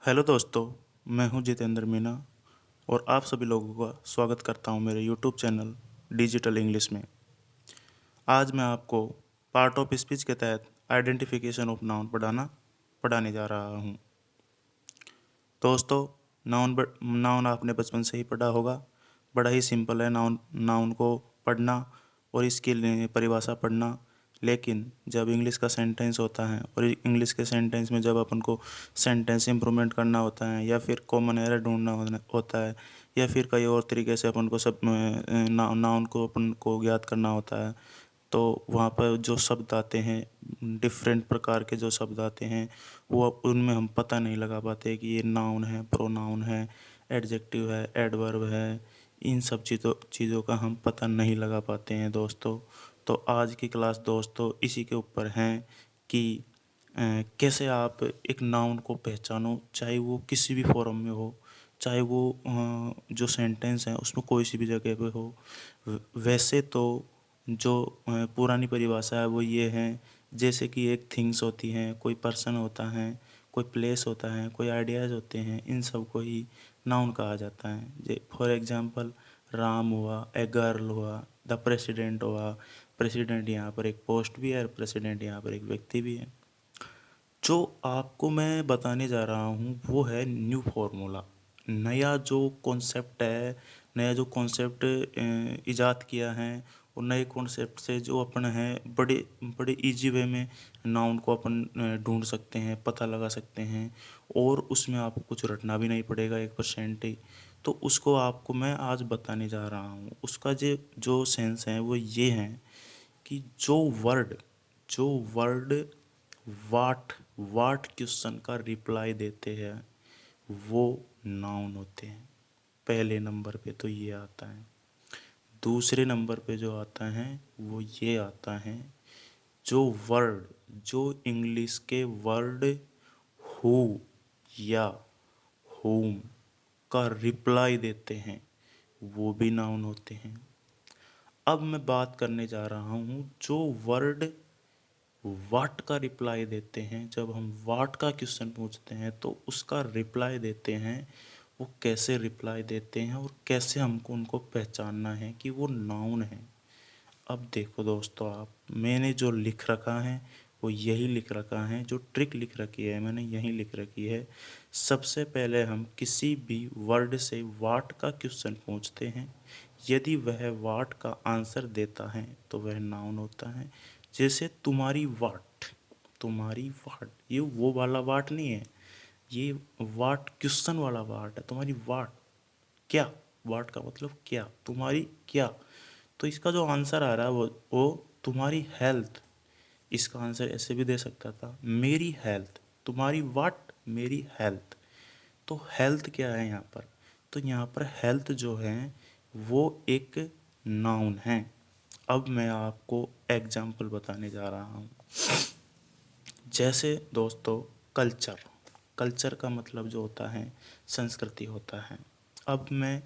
Hello दोस्तों, मैं हूं जितेंद्र मीना और आप सभी लोगों का स्वागत करता हूं मेरे यूट्यूब चैनल डिजिटल इंग्लिश में। आज मैं आपको पार्ट ऑफ स्पीच के तहत आइडेंटिफिकेशन ऑफ नाउन पढ़ाने जा रहा हूं। दोस्तों, नाउन आपने बचपन से ही पढ़ा होगा। बड़ा ही सिंपल है नाउन नाउन को पढ़ना और इसकी परिभाषा पढ़ना। लेकिन जब इंग्लिश का सेंटेंस होता है और इंग्लिश के सेंटेंस में जब अपन को सेंटेंस इम्प्रूवमेंट करना होता है या फिर कॉमन एरर ढूंढना होता है या फिर कई और तरीके से अपन को सब नाउन को अपन को ज्ञात करना होता है, तो वहाँ पर जो शब्द आते हैं, डिफरेंट प्रकार के जो शब्द आते हैं, वो उनमें हम पता नहीं लगा पाते कि ये नाउन है, प्रोनाउन है, एडजेक्टिव है, एडवर्ब है। इन सब चीज़ों का हम पता नहीं लगा पाते हैं दोस्तों। तो आज की क्लास दोस्तों इसी के ऊपर है कि कैसे आप एक नाउन को पहचानो, चाहे वो किसी भी फॉर्म में हो, चाहे वो जो सेंटेंस है उसमें कोई सी भी जगह पे हो। वैसे तो जो पुरानी परिभाषा है वो ये है, जैसे कि एक थिंग्स होती हैं, कोई पर्सन होता है, कोई प्लेस होता है, कोई आइडियाज़ होते हैं, इन सब को ही नाउन कहा जाता है। जे फॉर एग्जांपल राम हुआ, ए गर्ल हुआ, द प्रेसिडेंट हुआ। प्रेसिडेंट यहाँ पर एक पोस्ट भी है और प्रेसिडेंट यहाँ पर एक व्यक्ति भी है। जो आपको मैं बताने जा रहा हूँ वो है न्यू फॉर्मूला। नया जो कॉन्सेप्ट है, नया जो कॉन्सेप्ट इजाद किया है, और नए कॉन्सेप्ट से जो अपन है बड़े बड़े इजी वे में नाउन को अपन ढूंढ सकते हैं, पता लगा सकते हैं, और उसमें आपको कुछ रटना भी नहीं पड़ेगा 1% ही। तो उसको आपको मैं आज बताने जा रहा हूँ। उसका जो सेंस है वो ये है कि जो वर्ड वाट वाट क्वेश्चन का रिप्लाई देते हैं वो नाउन होते हैं। पहले नंबर पे तो ये आता है। दूसरे नंबर पे जो आता है वो ये आता है, जो वर्ड जो इंग्लिश के वर्ड हु या होम का रिप्लाई देते हैं वो भी नाउन होते हैं। अब मैं बात करने जा रहा हूँ जो वर्ड वाट का रिप्लाई देते हैं। जब हम वाट का क्वेश्चन पूछते हैं तो उसका रिप्लाई देते हैं, वो कैसे रिप्लाई देते हैं और कैसे हमको उनको पहचानना है कि वो नाउन है। अब देखो दोस्तों, आप मैंने जो लिख रखा है वो यही लिख रखा है, जो ट्रिक लिख रखी है मैंने यही लिख रखी है। सबसे पहले हम किसी भी वर्ड से वाट का क्वेश्चन पूछते हैं। यदि वह वाट का आंसर देता है तो वह नाउन होता है। जैसे तुम्हारी वाट, ये वो वाला वाट नहीं है, ये वाट क्वेश्चन वाला वाट है। तुम्हारी वाट क्या, वाट का मतलब क्या, तुम्हारी क्या। तो इसका जो आंसर आ रहा है वो तुम्हारी हेल्थ। इसका आंसर ऐसे भी दे सकता था, मेरी हेल्थ। तुम्हारी वाट, मेरी हेल्थ। तो हेल्थ क्या है यहाँ पर? तो यहाँ पर हेल्थ जो है वो एक नाउन है। अब मैं आपको एग्जाम्पल बताने जा रहा हूँ। जैसे दोस्तों, कल्चर कल्चर का मतलब जो होता है संस्कृति होता है। अब मैं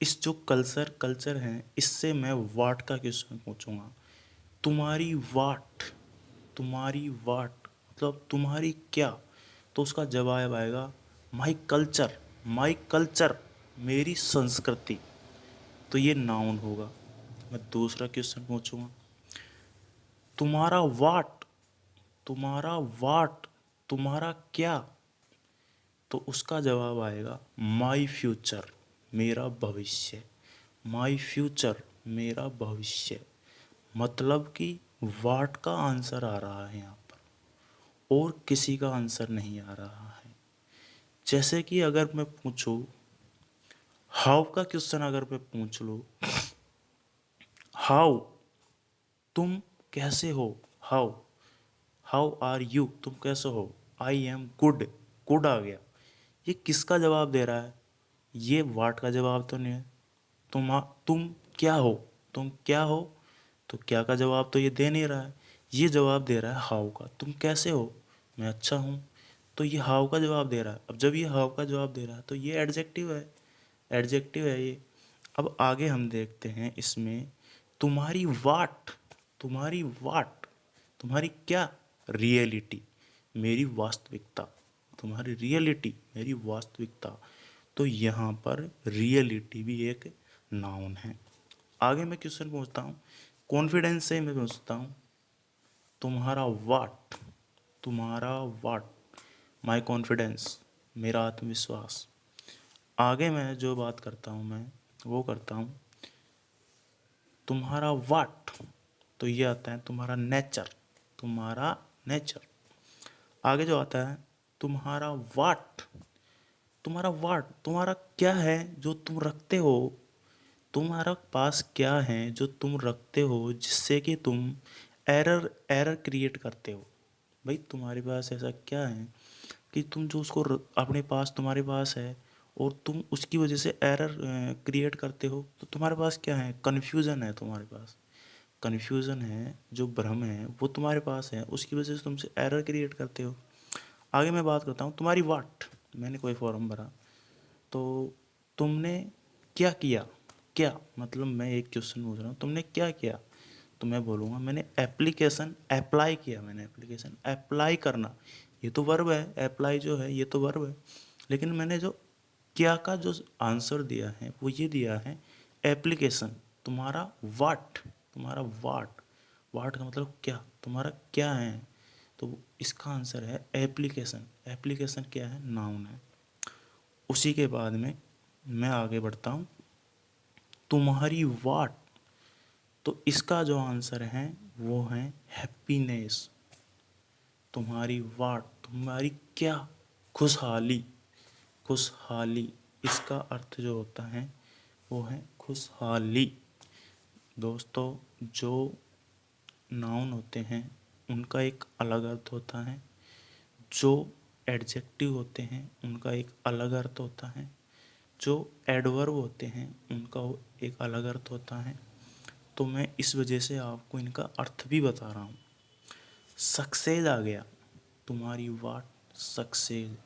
इस जो कल्चर कल्चर है इससे मैं वाट का क्वेश्चन पूछूंगा। तुम्हारी वाट, तुम्हारी वाट मतलब तुम्हारी क्या। तो उसका जवाब आएगा माई कल्चर, माई कल्चर, मेरी संस्कृति। तो ये नाउन होगा। मैं दूसरा क्वेश्चन पूछूंगा, तुम्हारा वाट, तुम्हारा वाट, तुम्हारा क्या। तो उसका जवाब आएगा माई फ्यूचर, मेरा भविष्य। माई फ्यूचर, मेरा भविष्य। मतलब कि वाट का आंसर आ रहा है यहाँ पर और किसी का आंसर नहीं आ रहा है। जैसे कि अगर मैं पूछूं हाउ का क्वेश्चन, अगर मैं पूछ लूँ हाउ, तुम कैसे हो। हाउ, हाउ आर यू, तुम कैसे हो। आई एम गुड, गुड आ गया। ये किसका जवाब दे रहा है? ये वाट का जवाब तो नहीं है। तुम क्या हो, तुम क्या हो। तो क्या का जवाब तो ये दे नहीं रहा है। ये जवाब दे रहा है हाउ का, तुम कैसे हो, मैं अच्छा हूँ। तो ये हाउ का जवाब दे रहा है। अब जब ये हाउ का जवाब दे रहा है तो ये एडजेक्टिव है, एडजेक्टिव है ये। अब आगे हम देखते हैं इसमें, तुम्हारी वाट, तुम्हारी वाट, तुम्हारी क्या, रियलिटी, मेरी वास्तविकता। तुम्हारी रियलिटी, मेरी वास्तविकता। तो यहाँ पर रियलिटी भी एक नाउन है। आगे मैं क्वेश्चन पूछता हूँ, कॉन्फिडेंस से मैं पूछता हूँ, तुम्हारा वाट, तुम्हारा वाट, माई कॉन्फिडेंस, मेरा आत्मविश्वास। आगे मैं जो बात करता हूँ मैं वो करता हूँ, तुम्हारा वाट, तो ये आता है तुम्हारा नेचर, तुम्हारा नेचर। आगे जो आता है तुम्हारा वाट, तुम्हारा वाट, तुम्हारा क्या है जो तुम रखते हो, तुम्हारा पास क्या है जो तुम रखते हो जिससे कि तुम एरर एरर क्रिएट करते हो। भाई तुम्हारे पास ऐसा क्या है कि तुम जो उसको अपने पास तुम्हारे पास है और तुम उसकी वजह से एरर क्रिएट करते हो। तो तुम्हारे पास क्या है, कन्फ्यूज़न है तुम्हारे पास, कन्फ्यूज़न है, जो भ्रम है वो तुम्हारे पास है, उसकी वजह से तुमसे एरर क्रिएट करते हो। आगे मैं बात करता हूँ तुम्हारी वाट, मैंने कोई फॉर्म भरा तो तुमने क्या किया, क्या मतलब मैं एक क्वेश्चन पूछ रहा हूँ, तुमने क्या किया, तो मैं बोलूँगा मैंने एप्लीकेशन अप्लाई किया, मैंने एप्लीकेशन अप्लाई करना, ये तो वर्ब है, अप्लाई जो है ये तो वर्ब है, लेकिन मैंने जो क्या का जो आंसर दिया है वो ये दिया है एप्लीकेशन। तुम्हारा वाट, तुम्हारा वाट, वाट का मतलब क्या, तुम्हारा क्या है, तो इसका आंसर है एप्लीकेशन। एप्लीकेशन क्या है, नाउन है। उसी के बाद में मैं आगे बढ़ता हूँ, तुम्हारी वाट, तो इसका जो आंसर है वो है हैप्पीनेस। तुम्हारी वाट, तुम्हारी क्या, खुशहाली, खुशहाली, इसका अर्थ जो होता है वो है खुशहाली। दोस्तों, जो नाउन होते हैं उनका एक अलग अर्थ होता है, जो एडजेक्टिव होते हैं उनका एक अलग अर्थ होता है, जो एडवर्ब होते हैं उनका एक अलग अर्थ होता है। तो मैं इस वजह से आपको इनका अर्थ भी बता रहा हूँ। सक्सेस आ गया, तुम्हारी वाट सक्सेस,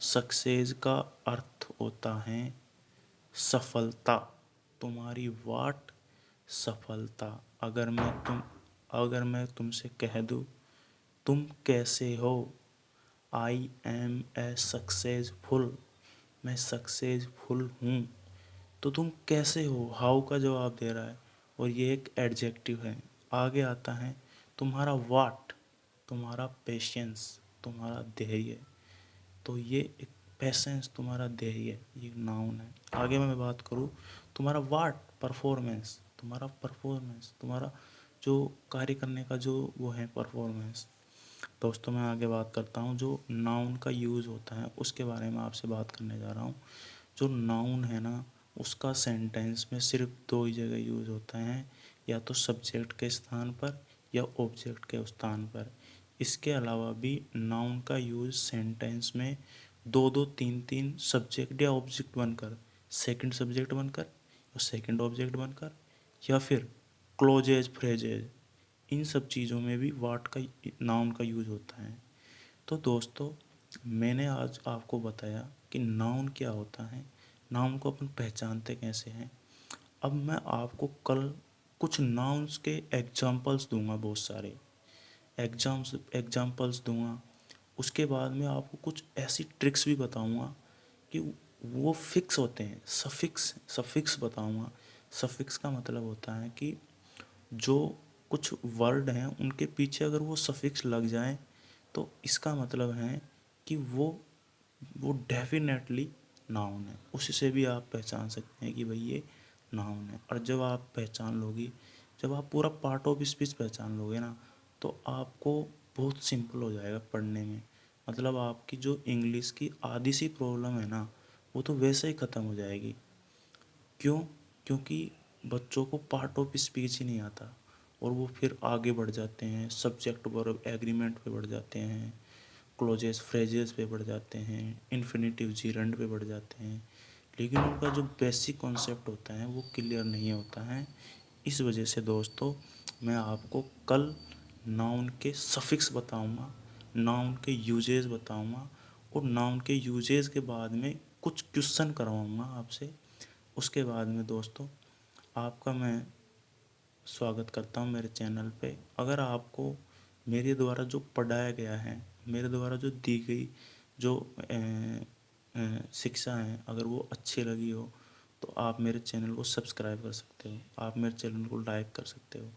सक्सेस का अर्थ होता है सफलता, तुम्हारी वाट सफलता। अगर मैं तुमसे कह दूँ तुम कैसे हो, आई एम ए सक्सेसफुल, मैं सक्सेसफुल हूँ, तो तुम कैसे हो, हाउ का जवाब दे रहा है और ये एक एडजेक्टिव है। आगे आता है तुम्हारा वाट, तुम्हारा पेशेंस, तुम्हारा धैर्य, तो ये एक पेशेंस, तुम्हारा धैर्य, ये नाउन है। आगे मैं बात करूँ तुम्हारा वाट, परफॉर्मेंस, तुम्हारा परफॉर्मेंस, तुम्हारा जो कार्य करने का जो वो है परफॉर्मेंस। दोस्तों, मैं आगे बात करता हूँ जो नाउन का यूज़ होता है उसके बारे में आपसे बात करने जा रहा हूँ। जो नाउन है ना उसका सेंटेंस में सिर्फ दो ही जगह यूज़ होता है, या तो सब्जेक्ट के स्थान पर या ऑब्जेक्ट के स्थान पर। इसके अलावा भी नाउन का यूज़ सेंटेंस में दो दो तीन तीन सब्जेक्ट या ऑब्जेक्ट बनकर, सेकंड सब्जेक्ट बनकर या सेकंड ऑब्जेक्ट बनकर, या फिर क्लोजेज फ्रेजेज, इन सब चीज़ों में भी वाट का, नाउन का यूज़ होता है। तो दोस्तों, मैंने आज आपको बताया कि नाउन क्या होता है, नाउन को अपन पहचानते कैसे हैं। अब मैं आपको कल कुछ नाउन्स के एग्जाम्पल्स दूंगा, बहुत सारे एग्जाम्पल्स दूंगा। उसके बाद में आपको कुछ ऐसी ट्रिक्स भी बताऊंगा कि वो फिक्स होते हैं, सफिक्स सफिक्स बताऊंगा। सफिक्स का मतलब होता है कि जो कुछ वर्ड हैं उनके पीछे अगर वो सफिक्स लग जाए तो इसका मतलब है कि वो डेफिनेटली नाउन है। उससे भी आप पहचान सकते हैं कि भाई ये नाउन है। और जब आप पहचान लोगी, जब आप पूरा पार्ट ऑफ स्पीच पहचान लोगे ना, तो आपको बहुत सिंपल हो जाएगा पढ़ने में। मतलब आपकी जो इंग्लिश की आधी सी प्रॉब्लम है ना, वो तो वैसे ही ख़त्म हो जाएगी। क्यों? क्योंकि बच्चों को पार्ट ऑफ स्पीच ही नहीं आता और वो फिर आगे बढ़ जाते हैं, सब्जेक्ट वर्ब एग्रीमेंट पे बढ़ जाते हैं, क्लोजेस फ्रेजेस पे बढ़ जाते हैं, इन्फिनेटिव जीरंड पे बढ़ जाते हैं, लेकिन उनका जो बेसिक कॉन्सेप्ट होता है वो क्लियर नहीं होता है। इस वजह से दोस्तों, मैं आपको कल नाउन के सफिक्स बताऊंगा, नाउन के यूजेस बताऊंगा और नाउन के यूजेस के बाद में कुछ क्वेश्चन करवाऊंगा आपसे। उसके बाद में दोस्तों, आपका मैं स्वागत करता हूँ मेरे चैनल पे। अगर आपको मेरे द्वारा जो पढ़ाया गया है, मेरे द्वारा जो दी गई जो शिक्षा है अगर वो अच्छी लगी हो तो आप मेरे चैनल को सब्सक्राइब कर सकते हो, आप मेरे चैनल को लाइक कर सकते हो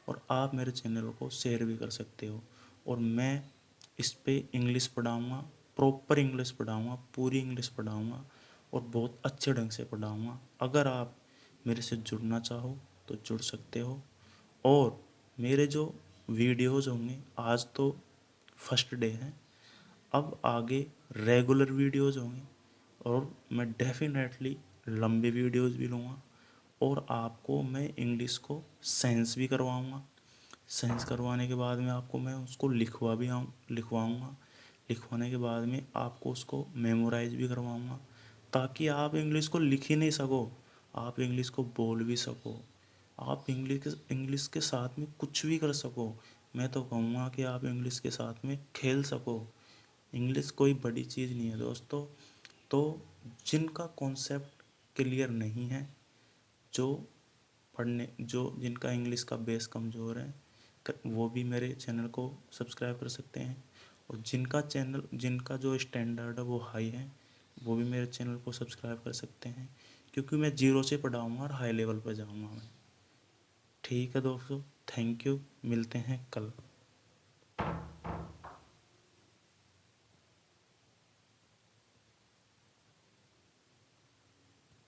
और आप मेरे चैनल को शेयर भी कर सकते हो। और मैं इस पे इंग्लिश पढ़ाऊँगा, प्रॉपर इंग्लिश पढ़ाऊँगा, पूरी इंग्लिश पढ़ाऊँगा और बहुत अच्छे ढंग से पढ़ाऊँगा। अगर आप मेरे से जुड़ना चाहो तो जुड़ सकते हो। और मेरे जो वीडियोज़ होंगे, आज तो फर्स्ट डे है, अब आगे रेगुलर वीडियोज़ होंगे और मैं डेफिनेटली लंबे वीडियोज़ भी लूँगा। और आपको मैं इंग्लिश को सेंस भी करवाऊँगा। सेंस करवाने के बाद में आपको मैं उसको लिखवाऊँगा। लिखवाने के बाद में आपको उसको मेमोराइज भी करवाऊँगा, ताकि आप इंग्लिश को लिख ही नहीं सको, आप इंग्लिश को बोल भी सको, आप इंग्लिश के साथ में कुछ भी कर सको। मैं तो कहूँगा कि आप इंग्लिश के साथ में खेल सको। इंग्लिश कोई बड़ी चीज़ नहीं है दोस्तों। तो जिनका कॉन्सेप्ट क्लियर नहीं है, जो जो जिनका इंग्लिश का बेस कमज़ोर है, वो भी मेरे चैनल को सब्सक्राइब कर सकते हैं। और जिनका जो स्टैंडर्ड है वो हाई है, वो भी मेरे चैनल को सब्सक्राइब कर सकते हैं, क्योंकि मैं जीरो से पढ़ाऊँगा और हाई लेवल पर जाऊँगा मैं। ठीक है दोस्तों, थैंक यू, मिलते हैं कल।